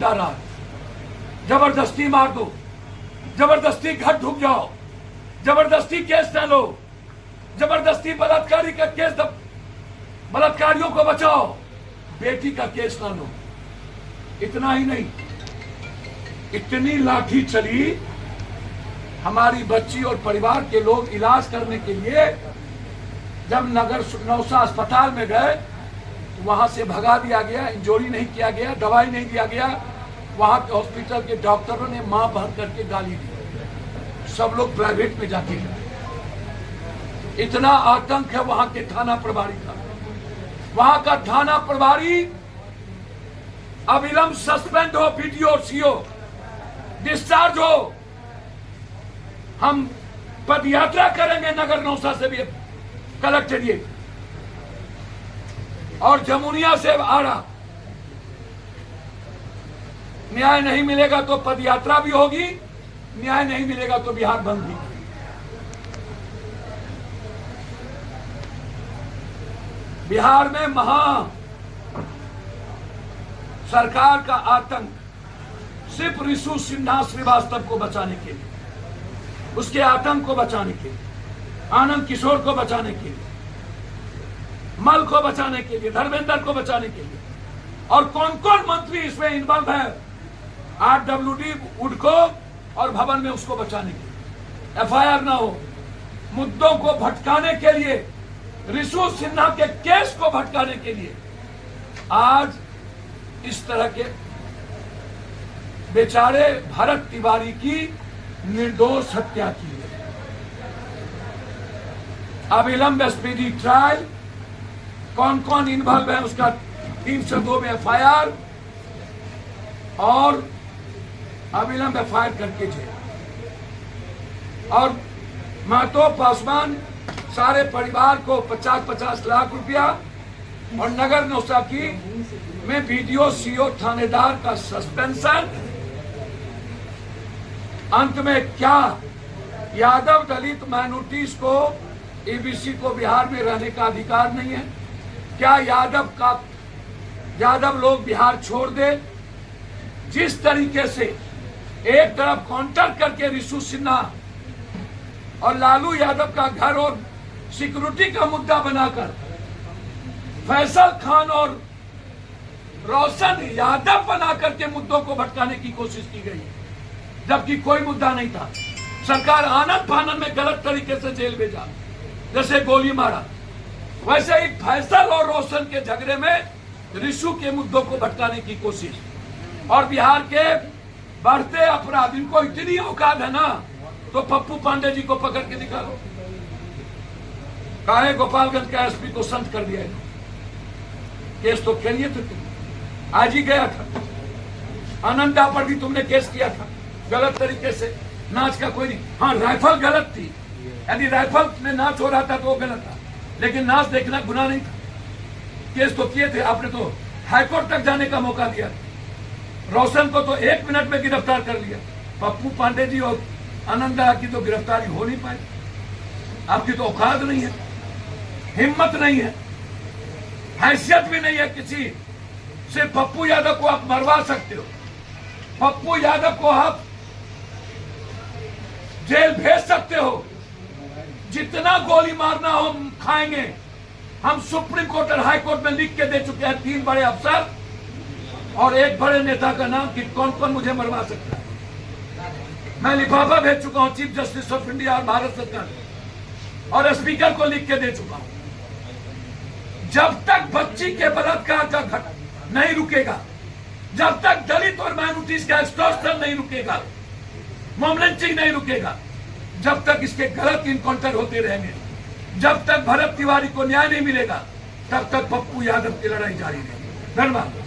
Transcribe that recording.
रहा है, जबरदस्ती मार दो, जबरदस्ती घर ढुक जाओ, जबरदस्ती केस न लो, जबरदस्ती बलात्कारी का केस, बलात्कारियों को बचाओ, बेटी का केस न लो। इतना ही नहीं, इतनी लाठी चली, हमारी बच्ची और परिवार के लोग इलाज करने के लिए जब नगर नौसा अस्पताल में गए तो वहां से भगा दिया गया, इंजोरी नहीं किया गया, दवाई नहीं दिया गया। वहां के हॉस्पिटल के डॉक्टरों ने मां बहन करके गाली दी, सब लोग प्राइवेट में जाके गए। इतना आतंक है वहां के थाना प्रभारी का। वहां का थाना प्रभारी अविलंब सस्पेंड हो, पीडीओ और सीओ डिस्चार्ज हो। हम पदयात्रा करेंगे नगर नौसा से भी कलेक्ट्रेट और जमुनिया से आड़ा। न्याय नहीं मिलेगा तो पदयात्रा भी होगी, न्याय नहीं मिलेगा तो बिहार बंद भी। बिहार में सरकार का आतंक सिर्फ रिशु सिन्हा श्रीवास्तव को बचाने के लिए, उसके आतंक को बचाने के लिए, आनंद किशोर को बचाने के लिए, मल को बचाने के लिए, धर्मेंद्र को बचाने के लिए। और कौन कौन मंत्री इसमें इन्वॉल्व है? आरडब्ल्यूडी, उडको और भवन में उसको बचाने के लिए, एफआईआर ना हो, मुद्दों को भटकाने के लिए, रिशु सिन्हा के केस को भटकाने के लिए आज इस तरह के बेचारे भरत तिवारी की निर्दोष हत्या की है। अविलंब स्पीडी ट्रायल, कौन कौन इन्वॉल्व है उसका 302 में एफआईआर और अविलंब एफआईआर करके जेल। और महतो पासवान सारे परिवार को 50-50 लाख रुपया और नगर नौसा की में बीडीओ सीओ थानेदार का सस्पेंशन। अंत में क्या यादव दलित माइनॉरिटीज को, एबीसी को बिहार में रहने का अधिकार नहीं है? क्या यादव लोग बिहार छोड़ दे? जिस तरीके से एक तरफ काउंटर करके रिशु सिन्हा और लालू यादव का घर और सिक्योरिटी का मुद्दा बनाकर फैसल खान और रोशन यादव बना करके मुद्दों को भटकाने की कोशिश की गई, जबकि कोई मुद्दा नहीं था। सरकार आनंद फानन में गलत तरीके से जेल भेजा, जैसे गोली मारा, वैसे ही फैसल और रोशन के झगड़े में रिशु के मुद्दों को भटकाने की कोशिश। और बिहार के बढ़ते अपराध, इनको इतनी औकात है ना, तो पप्पू पांडे जी को पकड़ के दिखा लो। काहे गोपालगंज का एसपी को संत कर दिया है? केस तो खेलिए थे तुम, आज ही गया था। आनंदा पर भी तुमने केस किया था गलत तरीके से, नाच का कोई नहीं। हाँ, राइफल गलत थी, यदि राइफल में नाच हो रहा था तो वो गलत था, लेकिन नाच देखना गुनाह नहीं था। केस तो किए थे आपने, तो हाईकोर्ट तक जाने का मौका दिया। रोशन को तो 1 मिनट में गिरफ्तार कर लिया। पप्पू पांडे जी और आनंदा की तो गिरफ्तारी हो नहीं पाई। आपकी तो औकात नहीं है, हिम्मत नहीं है, हैसियत भी नहीं है किसी। सिर्फ पप्पू यादव को आप मरवा सकते हो, पप्पू यादव को आप जेल भेज सकते हो, जितना गोली मारना हो खाएंगे। हम सुप्रीम कोर्ट और हाई कोर्ट में लिख के दे चुके हैं 3 बड़े अफसर और 1 बड़े नेता का नाम कि कौन कौन मुझे मरवा सकता है। मैं लिफाफा भेज चुका हूं चीफ जस्टिस ऑफ इंडिया और भारत सरकार और स्पीकर को लिख के दे चुका हूं। जब तक बच्ची के बलात्कार का घटना नहीं रुकेगा, जब तक दलित और माइनॉरिटीज का एक्सटॉर्शन नहीं रुकेगा, मॉब लिंचिंग नहीं रुकेगा, जब तक इसके गलत इनकाउंटर होते रहेंगे, जब तक भरत तिवारी को न्याय नहीं मिलेगा, तब तक पप्पू यादव की लड़ाई जारी रहेगी। धन्यवाद।